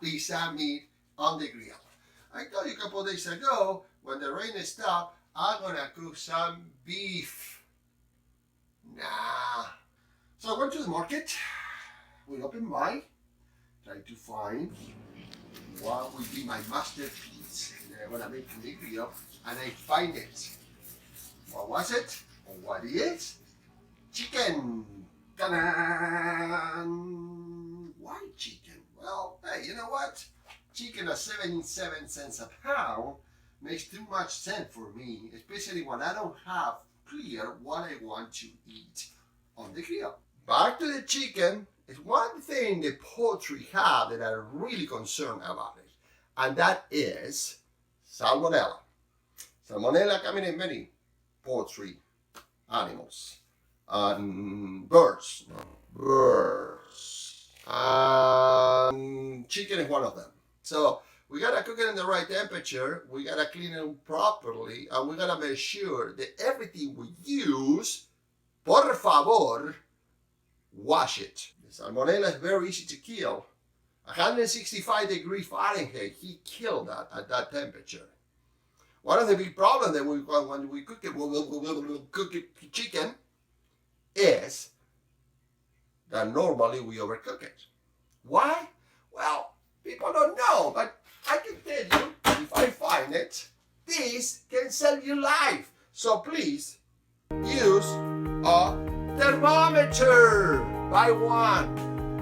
pizza meat on the grill. I told you a couple of days ago, when the rain stopped, I'm gonna cook some beef. Nah. So I went to the market with open mind, trying to find what would be my masterpiece that I'm gonna make on the grill, and I find it. What was it? Or what is? Chicken. Ta-da! Why chicken? Well, hey, you know what? Chicken at 77 cents a pound makes too much sense for me, especially when I don't have clear what I want to eat on the grill. Back to the chicken, is one thing the poultry have that I'm really concerned about it, and that is salmonella. Salmonella coming in many poultry animals. Birds. Chicken is one of them. So we gotta cook it in the right temperature, we gotta clean it properly, and we gotta make sure that everything we use, por favor, wash it. The salmonella is very easy to kill. 165 degrees Fahrenheit, he killed that at that temperature. One of the big problems that when we cook it, chicken, is that normally we overcook it. Why? Well, people don't know, but I can tell you, if I find it, this can save your life. So please, use a thermometer. Buy one,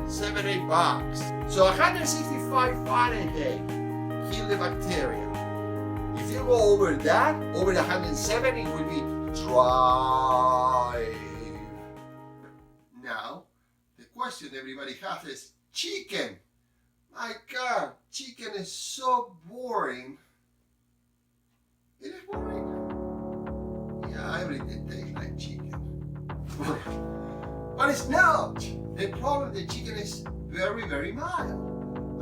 $7-8. So 165 Fahrenheit, kill the bacteria. If you go over that, over the 170, it will be dry. Now, the question everybody has is, chicken. My God, chicken is so boring. It is boring. Yeah, everything tastes like chicken. But it's not. The problem with the chicken is very, very mild.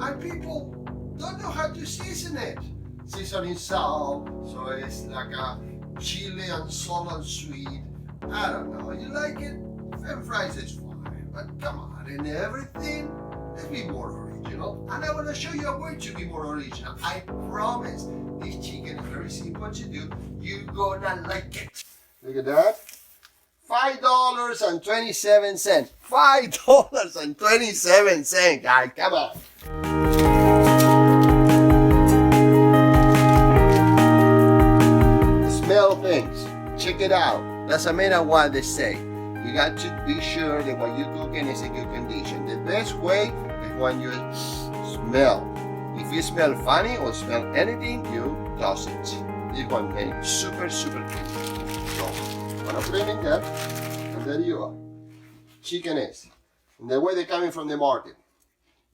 And people don't know how to season it. Seasoning salt, so it's like a chili and salt and sweet. I don't know. You like it? French fries is fine. But come on, in everything, let's be more original. And I want to show you a way to be more original. I promise. This chicken is very simple to do. You're gonna like it. Look at that. $5.27. $5.27, guys. Come on. Smell things. Check it out. Doesn't matter what they say. You got to be sure that what you're cooking is in good condition. The best way is when you smell. If you smell funny or smell anything, you toss it. This one made super, super good. So, I'm gonna put it in there, and there you are. Chicken is. And the way they're coming from the market.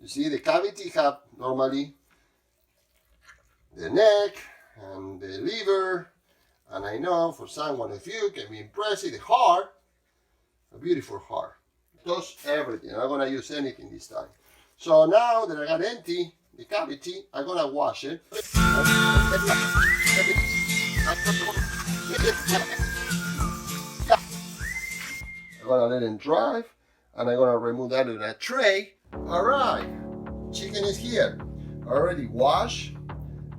You see, the cavity have normally the neck and the liver, and I know for someone of you can be impressive, the heart, a beautiful heart. It does everything. I'm not gonna use anything this time. So now that I got empty the cavity, I'm gonna wash it. I'm gonna let it dry, and I'm gonna remove that in a tray. All right, chicken is here, already washed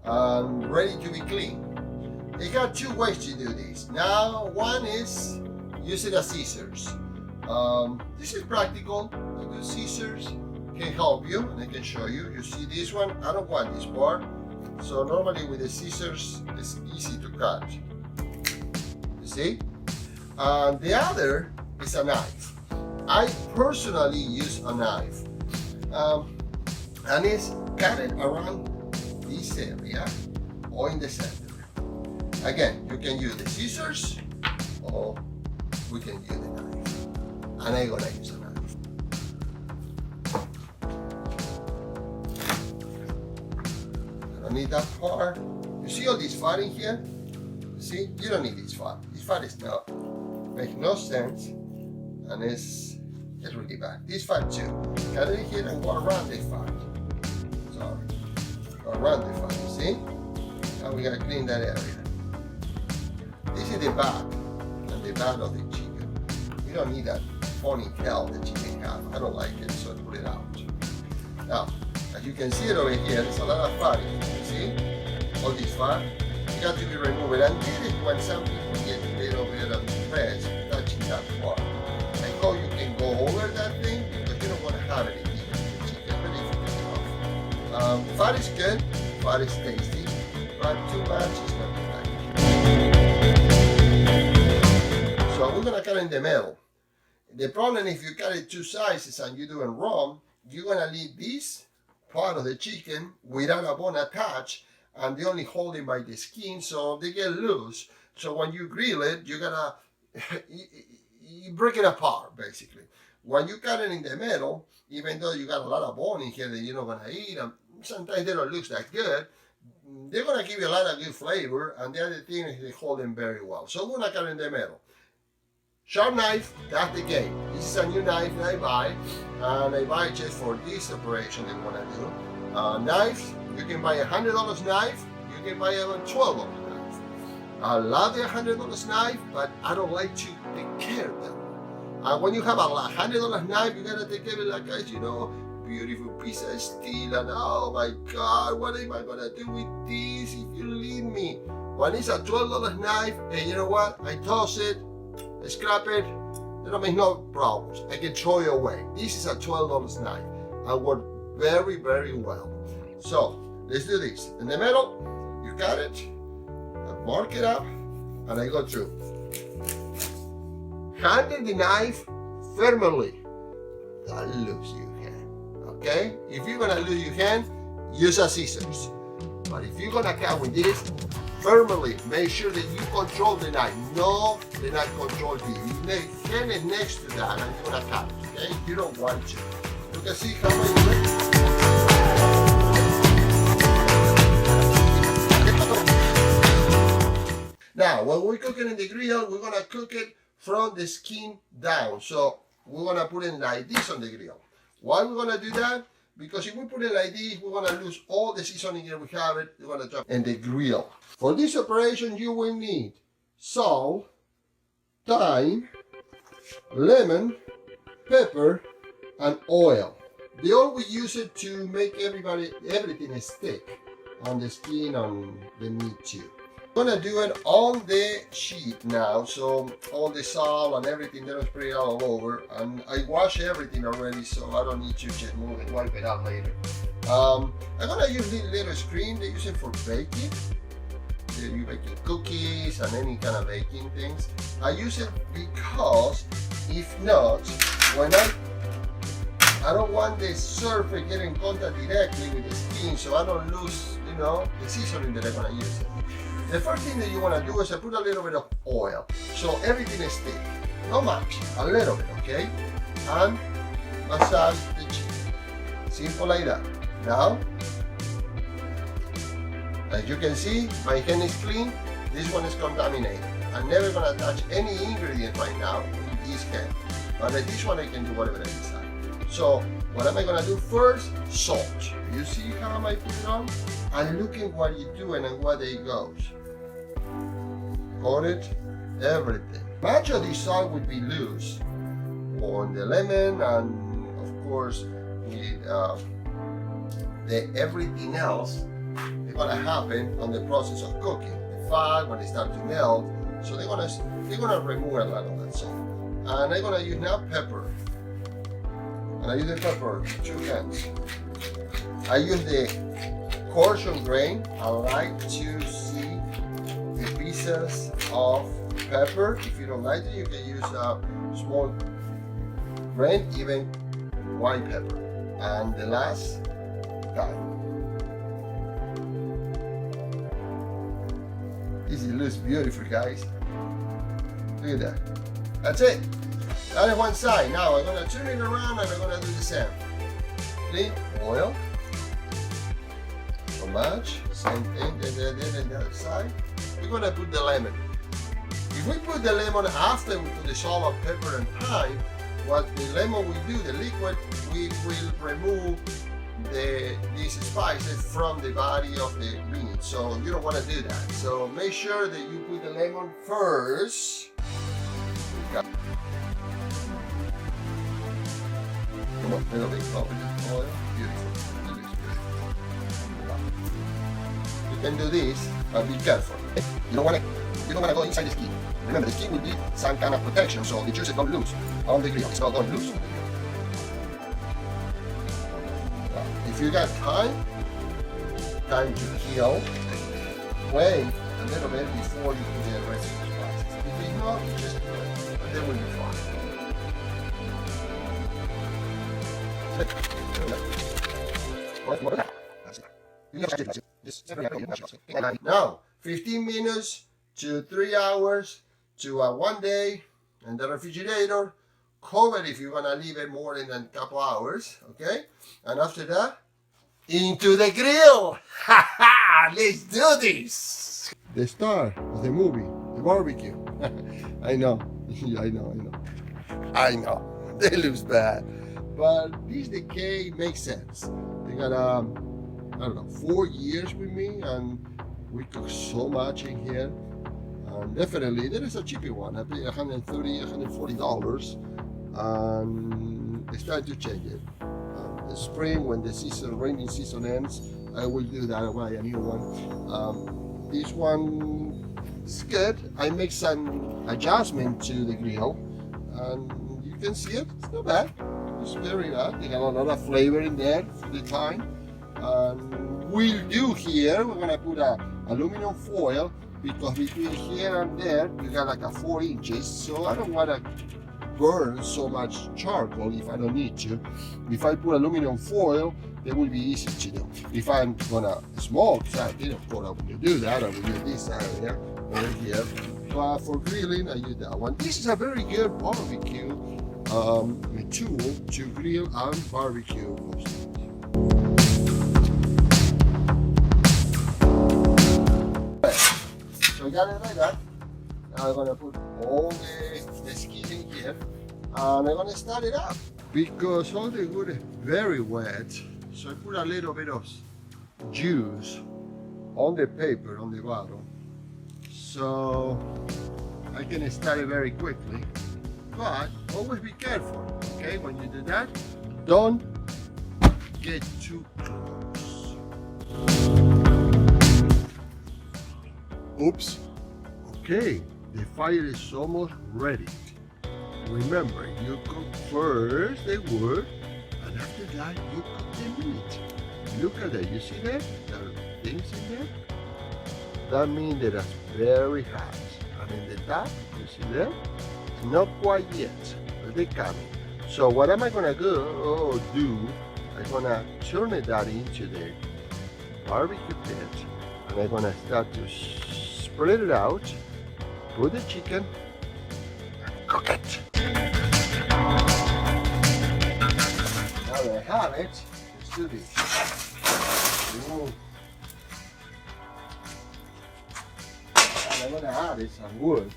and ready to be cleaned. They got two ways to do this. Now, one is using a scissors. This is practical. A good scissors can help you, and I can show you. You see this one? I don't want this part. So normally with the scissors, it's easy to cut. You see? The other is a knife. I personally use a knife. And it's cut it around this area or in the center. Again, you can use the scissors or we can use the knife. And I'm gonna use a knife. I don't need that part. You see all this fat in here? See, you don't need this fat. This fat is not, makes no sense, and it's really bad. This fat too. Cut it in here and go around the fat. Sorry, go around the fat. You see? Now we gotta clean that area. This is the back and the back of the chicken. We don't need that ponytail the chicken have. I don't like it, so I put it out. Now, I you can see it over here, there's a lot of fat in it, you see? All this fat, it got to be removed. And this is when some people get a little bit of stress touching that part. I hope you can go over that thing because you don't want to have it in the chicken, but if you can off. Fat is good, fat is tasty, but too much is not good. So we're gonna cut in the middle. The problem if you cut it two sizes and you do it wrong, you're gonna leave this part of the chicken without a bone attached, and they only hold it by the skin, so they get loose. So when you grill it, you're gonna you break it apart basically. When you cut it in the middle, even though you got a lot of bone in here that you're not gonna eat, and sometimes they don't look that good, they're gonna give you a lot of good flavor, and the other thing is they hold them very well. So we're gonna cut it in the middle. Sharp knife, that's the game. This is a new knife that I buy, and I buy it just for this operation that we want to do. Knives, you can buy a $100 knife, you can buy a $12 knife. I love the $100 knife, but I don't like to take care of them. And when you have a $100 knife, you gotta take care of it like guys, you know, beautiful piece of steel, and oh my God, what am I gonna do with this if you leave me? When it's a $12 knife, and you know what, I toss it, scrap it, that makes no problems. I can throw it away. This is a $12 knife and work very, very well. So let's do this. In the middle, you cut it, I mark it up, and I go through. Handle the knife firmly. Don't lose your hand. Okay? If you're gonna lose your hand, use a scissors. But if you're gonna cut with this, firmly make sure that you control the knife. No, the knife controls you. The hand is next to that and you're gonna cut it, okay? You don't want to. You can see how I do it. Now, when we cook it in the grill, we're gonna cook it from the skin down. So we're gonna put it like this on the grill. Why we're gonna do that? Because if we put it like this, we're gonna lose all the seasoning that we have it. We're gonna drop in the grill. For this operation, you will need salt, thyme, lemon, pepper, and oil. The oil we use it to make everything stick on the skin, on the meat too. I'm gonna do it on the sheet now, so all the salt and everything that was sprayed all over, and I wash everything already, so I don't need to just move and wipe it out later. I'm gonna use this little screen. They use it for baking. You're baking cookies and any kind of baking things. I use it because if not, when I don't want the surface getting in contact directly with the skin, so I don't lose, you know, the seasoning that I'm gonna use it. The first thing that you want to do is put a little bit of oil, so everything is thick. Not much, a little bit, okay? And massage the chicken. Simple like that. Now, as you can see, my hand is clean. This one is contaminated. I'm never gonna touch any ingredient right now with this hand. But with this one, I can do whatever I decide. So, what am I gonna do first? Salt. You see how I put it on? And look at what you're doing and where it goes. Got it? Everything. Much of the salt would be loose on the lemon, and of course, with the everything else is gonna happen on the process of cooking. The fat when they start to melt, so they're gonna remove a lot of that salt. And I'm gonna use now pepper. And I use the pepper 2 hands. I use the coarse grain. I like to see the pieces of pepper. If you don't like it, you can use a small grain, even white pepper. And the last, thyme. This looks beautiful, guys. Look at that. That's it. That is one side. Now I'm gonna turn it around and I'm gonna do the same. Clean oil. So much. Same thing. Then the other side. We're gonna put the lemon. If we put the lemon after we put the salt, pepper, and thyme, what the lemon will do, the liquid, we will remove these spices from the body of the meat. So you don't want to do that. So make sure that you put the lemon first. A little bit of oil. Beautiful. It looks beautiful. can do this, but be careful. You don't want to go inside the skin. Remember, the skin will be some kind of protection, so the juices don't lose on the grill. It's not going loose on the grill. If you got time to kill, wait a little bit before you put the rest of the spices. If you not, just do it, and then we'll be fine. Now, 15 minutes to 3 hours to 1 day in the refrigerator. Cover it if you're gonna leave it more than a couple hours, okay? And after that, into the grill. Let's do this. The star of the movie, the barbecue. I know. They looks bad, but this decay makes sense. They got I don't know, 4 years with me, and we cook so much in here. And definitely there is a cheaper one. I pay $130, $140, and it's time to change it. The spring, when the rainy season ends, I will do that. I buy a new one. This one is good. I make some adjustment to the grill, and you can see it. It's not bad. It's very bad. They got a lot of flavor in there for the time. And we'll do here, we're gonna put a aluminum foil, because between here and there you got like 4 inches, so I don't want to burn so much charcoal if I don't need to. If I put aluminum foil, it will be easy to do. If I'm gonna smoke something, of course I will do that. I will use this area over here. But for grilling, I use that one. This is a very good barbecue tool to grill and barbecue. So I got it like that. Now I'm gonna put all the skin in here, and I'm gonna start it up because all the wood is very wet. So I put a little bit of juice on the paper on the bottom, so I can start it very quickly. But always be careful, okay? When you do that, don't get too close. Oops. Okay, the fire is almost ready. Remember, you cook first the wood, and after that you cook the meat. Look at that, you see that? There are things in there? That means that it's very hot. And in the top, you see that? It's not quite yet, but they're coming. So what am I gonna do? I'm gonna turn that into the barbecue pit, and I'm gonna start to spread it out, put the chicken, and cook it. Now that I have it, let's do this. And I'm gonna add some wood,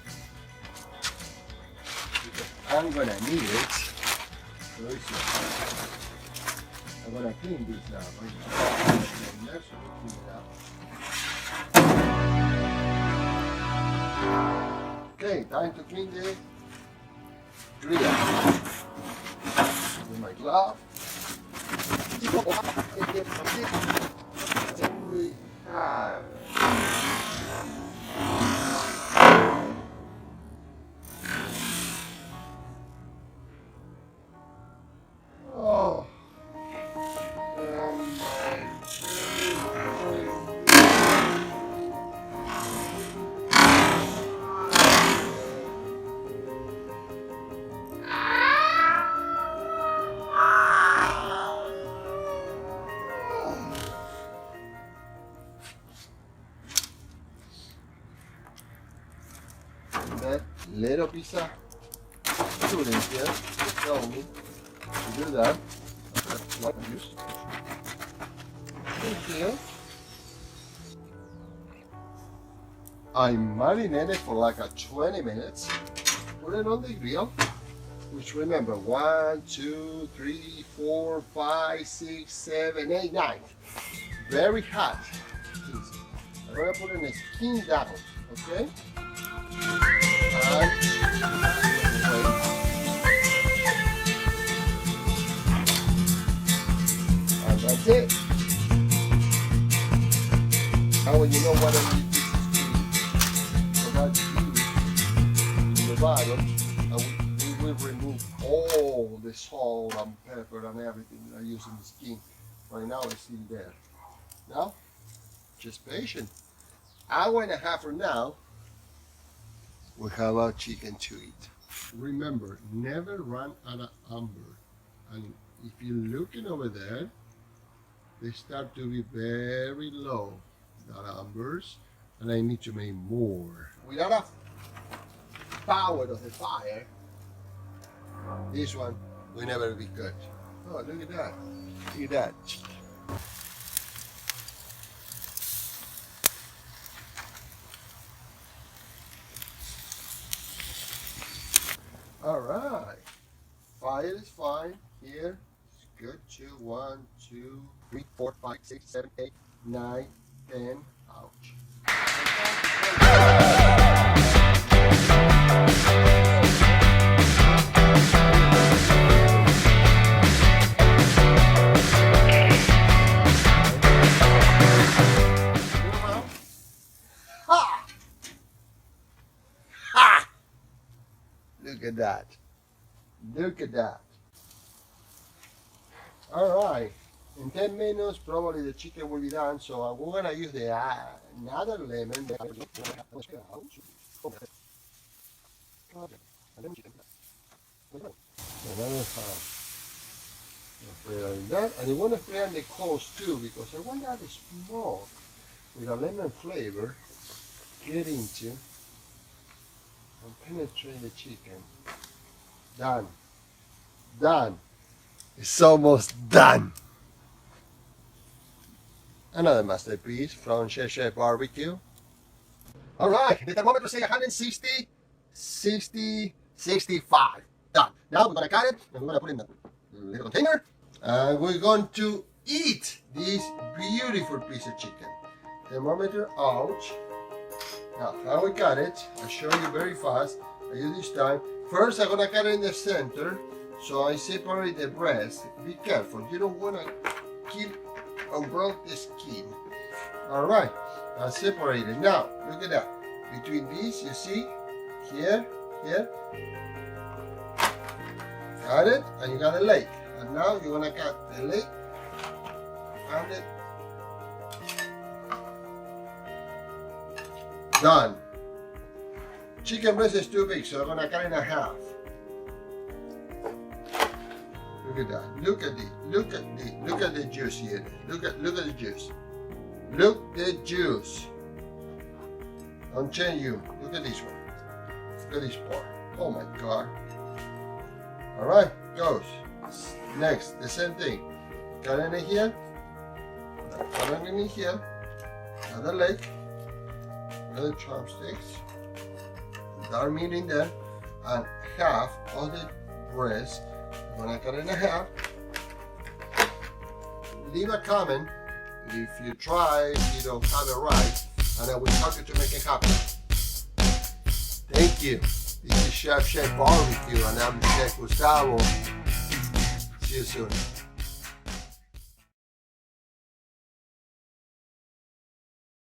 because I'm gonna need it. I'm gonna clean this now. Clean it up. Okay, time to clean the grill. With my glove. Then we have that little piece of food in here. Just tell me to do that. That's not used. In here, I marinate it for like 20 minutes. Put it on the grill. Which remember, 1, 2, 3, 4, 5, 6, 7, 8, 9. Very hot. I'm gonna put in the skin down, okay? And that's it. Now when you don't want any pieces so that's used in the bottom, and we will remove all the salt and pepper and everything that I use in the skin. Right now it's in there. Now, just patient. Hour and a half from now, we have our chicken to eat. Remember, never run out of umber. And if you're looking over there, they start to be very low, the umbers, and I need to make more. Without a power of the fire, this one will never be good. Oh, look at that. Look at that. All right. Fire is fine. Here, it's good too. 1, 2, 3, 4, 5, 6, 7, 8, 9, 10. Ouch. Ha! Ha! Look at that. Look at that. All right, in 10 minutes probably the chicken will be done, so we're gonna use the another lemon. Another half. That, and you want to spray on the coals too, because I want that smoke with a lemon flavor get into and penetrate the chicken. Done. Done. It's almost done. Another masterpiece from Chef Chef BBQ. All right, the thermometer says 160, 60, 65. Done. Now we're gonna cut it and we're gonna put it in the little container. And we're going to eat this beautiful piece of chicken. Thermometer out. Now, how we cut it, I'll show you very fast. I use this time. First, I'm gonna cut it in the center. So I separate the breast. Be careful, you don't want to keep and broke the skin. Alright, I separate it. Now, look at that. Between these, you see, here, got it, and you got a leg. And now you're gonna cut the leg and it. Done. Chicken breast is too big, so I'm gonna cut it in half. Look at that. Look at it. Look at the. Look at the juice here. Look at the juice. Look the juice. Don't change you. Look at this one. Look at this part. Oh my God. All right, goes. Next, the same thing. Cut it in here. Cut it in here. Another leg. Another chopsticks. Dark meat in there, and half of the breast. When I cut it in half, leave a comment if you try, you don't have it right, and I will help you to make it happen. Thank you. This is Chef Chef BBQ, and I'm Chef Gustavo. See you soon.